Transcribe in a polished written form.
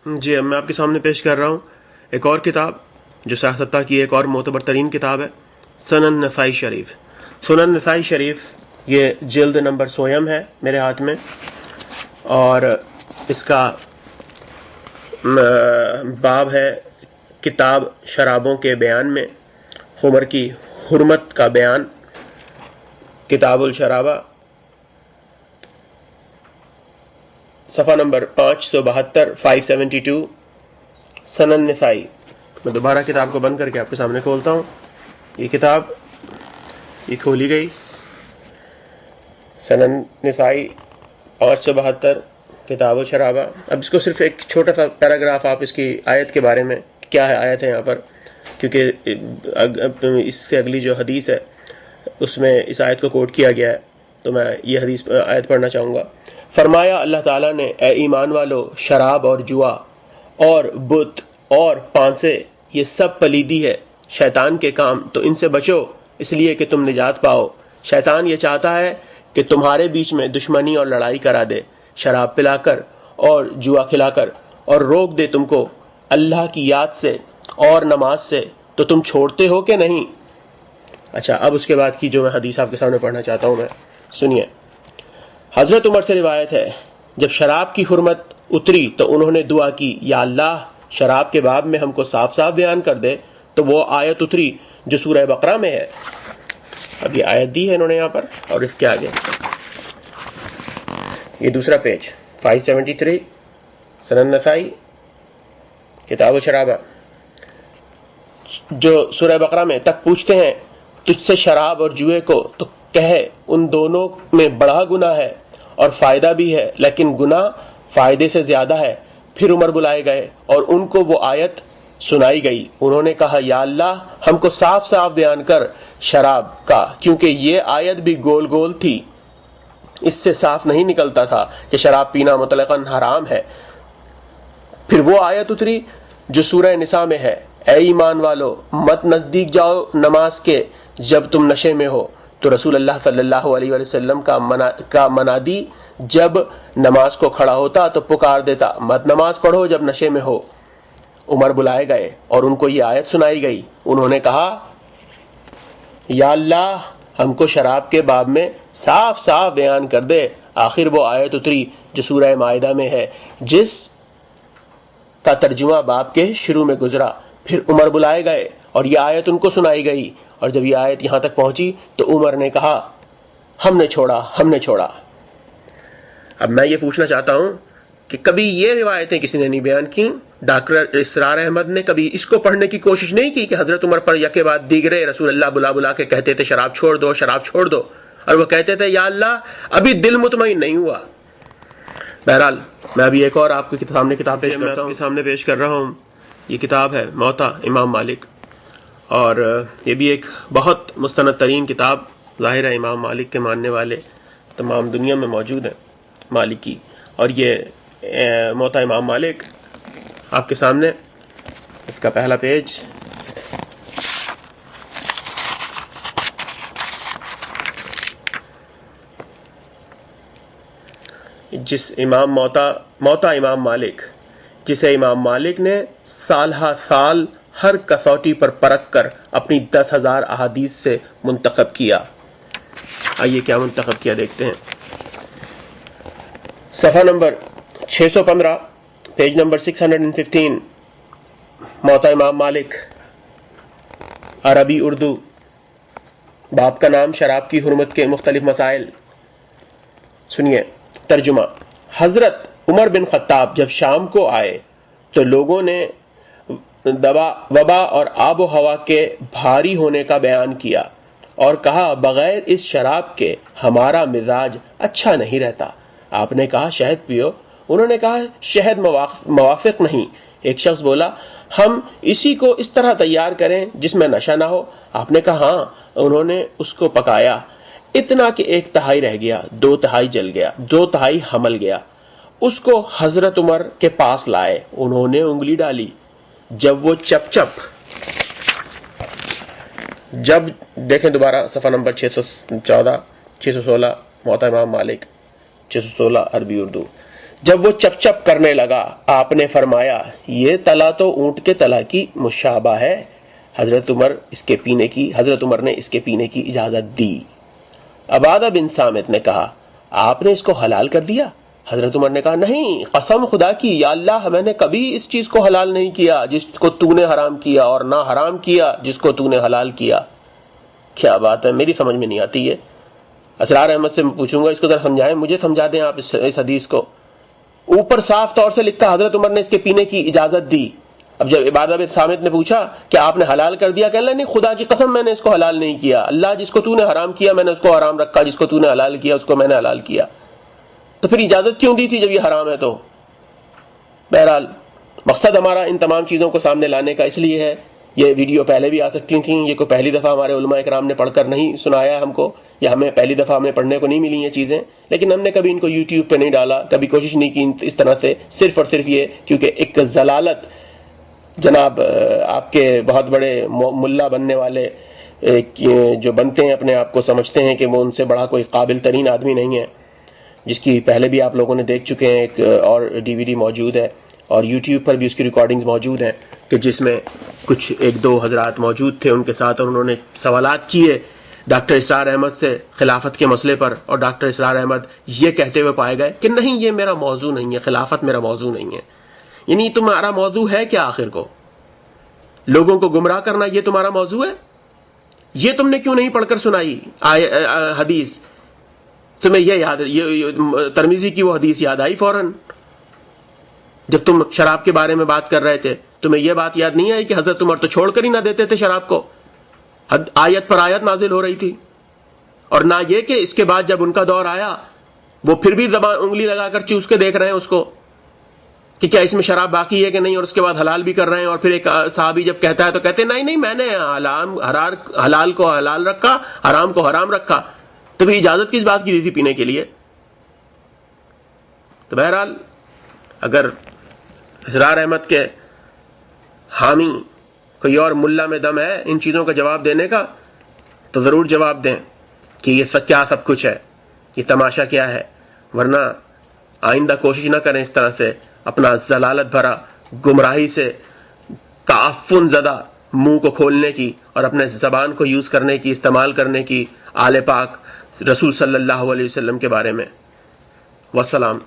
جی اب میں آپ کے سامنے پیش کر رہا ہوں ایک اور کتاب جو سیاستہ کی ایک اور معتبر ترین کتاب ہے، سنن نسائی شریف۔ سنن نسائی شریف یہ جلد نمبر 100 ہے میرے ہاتھ میں، اور اس کا باب ہے کتاب شرابوں کے بیان میں، خمر کی حرمت کا بیان، کتاب الشرابہ، صفحہ نمبر 572 572 سنن نسائی۔ میں دوبارہ کتاب کو بند کر کے آپ کے سامنے کھولتا ہوں۔ یہ کتاب یہ کھولی گئی، سنن نسائی 572 کتاب الشرابہ۔ اب اس کو صرف ایک چھوٹا سا پیراگراف آپ اس کی آیت کے بارے میں، کیا ہے آیت ہے یہاں پر، کیونکہ اس سے اگلی جو حدیث ہے اس میں اس آیت کو کوٹ کیا گیا ہے، تو میں یہ حدیث آیت پڑھنا چاہوں گا۔ فرمایا اللہ تعالیٰ نے، اے ایمان والو، شراب اور جوا اور بت اور پانسے یہ سب پلیدی ہے، شیطان کے کام، تو ان سے بچو اس لیے کہ تم نجات پاؤ۔ شیطان یہ چاہتا ہے کہ تمہارے بیچ میں دشمنی اور لڑائی کرا دے، شراب پلا کر اور جوا کھلا کر، اور روک دے تم کو اللہ کی یاد سے اور نماز سے، تو تم چھوڑتے ہو کہ نہیں؟ اچھا، اب اس کے بعد کی جو میں حدیث آپ کے سامنے پڑھنا چاہتا ہوں، میں سنیے۔ حضرت عمر سے روایت ہے، جب شراب کی حرمت اتری تو انہوں نے دعا کی، یا اللہ شراب کے باب میں ہم کو صاف صاف بیان کر دے، تو وہ آیت اتری جو سورہ بقرہ میں ہے۔ اب یہ آیت دی ہے انہوں نے یہاں پر، اور اس کے آگے یہ دوسرا پیج 573 سنن نسائی کتاب الشرابہ، جو سورہ بقرہ میں تک پوچھتے ہیں تجھ سے شراب اور جوئے کو، تو کہے ان دونوں میں بڑا گناہ ہے اور فائدہ بھی ہے، لیکن گناہ فائدے سے زیادہ ہے۔ پھر عمر بلائے گئے اور ان کو وہ آیت سنائی گئی۔ انہوں نے کہا، یا اللہ ہم کو صاف صاف بیان کر شراب کا، کیونکہ یہ آیت بھی گول گول تھی، اس سے صاف نہیں نکلتا تھا کہ شراب پینا مطلقاً حرام ہے۔ پھر وہ آیت اتری جو سورہ نساء میں ہے، اے ایمان والو مت نزدیک جاؤ نماز کے جب تم نشے میں ہو۔ تو رسول اللہ صلی اللہ علیہ وسلم کا منادی جب نماز کو کھڑا ہوتا تو پکار دیتا، مت نماز پڑھو جب نشے میں ہو۔ عمر بلائے گئے اور ان کو یہ آیت سنائی گئی۔ انہوں نے کہا، یا اللہ ہم کو شراب کے باب میں صاف صاف بیان کر دے۔ آخر وہ آیت اتری جو سورہ مائدہ میں ہے، جس کا ترجمہ باب کے شروع میں گزرا۔ پھر عمر بلائے گئے اور یہ آیت ان کو سنائی گئی، اور جب یہ آیت یہاں تک پہنچی تو عمر نے کہا، ہم نے چھوڑا۔ اب میں یہ پوچھنا چاہتا ہوں کہ کبھی یہ روایتیں کسی نے نہیں بیان کی؟ ڈاکٹر اسرار احمد نے کبھی اس کو پڑھنے کی کوشش نہیں کی کہ حضرت عمر پر یکے بعد دیگرے رسول اللہ بلا کے کہتے تھے شراب چھوڑ دو، شراب چھوڑ دو، اور وہ کہتے تھے یا اللہ ابھی دل مطمئن نہیں ہوا۔ بہرحال میں ابھی ایک اور آپ کے سامنے کتاب پیش کر رہا ہوں۔ یہ کتاب ہے موطا امام مالک، اور یہ بھی ایک بہت مستند ترین کتاب، ظاہر ہے امام مالک کے ماننے والے تمام دنیا میں موجود ہیں مالکی، اور یہ موطا امام مالک آپ کے سامنے، اس کا پہلا پیج جس امام موطا امام مالک، جسے امام مالک نے سال ہا سال ہر کسوٹی پر پرکھ کر اپنی 10,000 احادیث سے منتخب کیا۔ آئیے کیا منتخب کیا دیکھتے ہیں۔ صفحہ نمبر 615 پیج نمبر 615 موطا امام مالک، عربی اردو، باب کا نام شراب کی حرمت کے مختلف مسائل۔ سنیے ترجمہ۔ حضرت عمر بن خطاب جب شام کو آئے تو لوگوں نے وبا اور آب و ہوا کے بھاری ہونے کا بیان کیا اور کہا، بغیر اس شراب کے ہمارا مزاج اچھا نہیں رہتا۔ آپ نے کہا، شہد پیو۔ انہوں نے کہا، شہد موافق نہیں۔ ایک شخص بولا، ہم اسی کو اس طرح تیار کریں جس میں نشہ نہ ہو۔ آپ نے کہا، ہاں۔ انہوں نے اس کو پکایا اتنا کہ 1/3 رہ گیا، 2/3 جل گیا، 2/3 حمل گیا۔ اس کو حضرت عمر کے پاس لائے، انہوں نے انگلی ڈالی، جب وہ جب دیکھیں دوبارہ صفحہ نمبر 616 موطا امام مالک 616 عربی اردو۔ جب وہ چپ چپ کرنے لگا آپ نے فرمایا یہ تلا تو اونٹ کے تلا کی مشابہ ہے، حضرت عمر نے اس کے پینے کی اجازت دی۔ عبادہ بن صامت نے کہا آپ نے اس کو حلال کر دیا؟ حضرت عمر نے کہا نہیں، قسم خدا کی یا اللہ میں نے کبھی اس چیز کو حلال نہیں کیا جس کو تو نے حرام کیا، اور نہ حرام کیا جس کو تو نے حلال کیا۔ کیا بات ہے، میری سمجھ میں نہیں آتی ہے۔ اسرار احمد سے پوچھوں گا اس کو ذرا سمجھائیں، مجھے سمجھا دیں آپ اس حدیث کو۔ اوپر صاف طور سے لکھا حضرت عمر نے اس کے پینے کی اجازت دی۔ اب جب عبادہ بن صامت نے پوچھا کہ آپ نے حلال کر دیا، کہنے لگا نہیں خدا کی قسم میں نے اس کو حلال نہیں کیا، اللہ جس کو تو نے حرام کیا میں نے اس کو حرام رکھا، جس کو تو نے حلال کیا اس کو میں نے حلال کیا۔ تو پھر اجازت کیوں دی تھی جب یہ حرام ہے؟ تو بہرحال مقصد ہمارا ان تمام چیزوں کو سامنے لانے کا اس لیے ہے، یہ ویڈیو پہلے بھی آ سکتی تھیں، یہ کوئی پہلی دفعہ ہمارے علماء اکرام نے پڑھ کر نہیں سنایا ہم کو، یا ہمیں پہلی دفعہ ہمیں پڑھنے کو نہیں ملی یہ چیزیں، لیکن ہم نے کبھی ان کو یوٹیوب پہ نہیں ڈالا، کبھی کوشش نہیں کی اس طرح سے، صرف اور صرف یہ کیونکہ ایک ضلالت جناب آپ کے بہت بڑے ملا بننے والے جو بنتے ہیں اپنے آپ کو سمجھتے ہیں کہ وہ ان سے بڑا کوئی قابل ترین آدمی نہیں ہے، جس کی پہلے بھی آپ لوگوں نے دیکھ چکے ہیں، ایک اور DVD موجود ہے اور یوٹیوب پر بھی اس کی ریکارڈنگز موجود ہیں کہ جس میں کچھ ایک دو حضرات موجود تھے ان کے ساتھ، اور انہوں نے سوالات کیے ڈاکٹر اسرار احمد سے خلافت کے مسئلے پر، اور ڈاکٹر اسرار احمد یہ کہتے ہوئے پائے گئے کہ نہیں یہ میرا موضوع نہیں ہے، خلافت میرا موضوع نہیں ہے۔ یعنی تمہارا موضوع ہے کیا آخر کو؟ لوگوں کو گمراہ کرنا یہ تمہارا موضوع ہے؟ یہ تم نے کیوں نہیں پڑھ کر سنائی حدیث؟ تمہیں یہ یاد، یہ ترمذی کی وہ حدیث یاد آئی فوراً جب تم شراب کے بارے میں بات کر رہے تھے؟ تمہیں یہ بات یاد نہیں آئی کہ حضرت عمر تو چھوڑ کر ہی نہ دیتے تھے شراب کو، آیت پر آیت نازل ہو رہی تھی، اور نہ یہ کہ اس کے بعد جب ان کا دور آیا وہ پھر بھی زبان انگلی لگا کر چوس کے دیکھ رہے ہیں اس کو کہ کیا اس میں شراب باقی ہے کہ نہیں، اور اس کے بعد حلال بھی کر رہے ہیں، اور پھر ایک صحابی جب کہتا ہے تو کہتے ہیں نہیں میں نے حلال کو حلال رکھا، حرام کو حرام رکھا۔ تو بھی اجازت کس بات کی دی تھی پینے کے لیے؟ تو بہرحال اگر اسرار احمد کے حامی کوئی اور ملا میں دم ہے ان چیزوں کا جواب دینے کا تو ضرور جواب دیں کہ یہ کیا سب کچھ ہے، یہ تماشا کیا ہے، ورنہ آئندہ کوشش نہ کریں اس طرح سے اپنا ضلالت بھرا گمراہی سے تعفن زدہ منہ کو کھولنے کی اور اپنے زبان کو یوز کرنے کی، استعمال کرنے کی آل پاک رسول صلی اللہ علیہ وسلم کے بارے میں۔ والسلام۔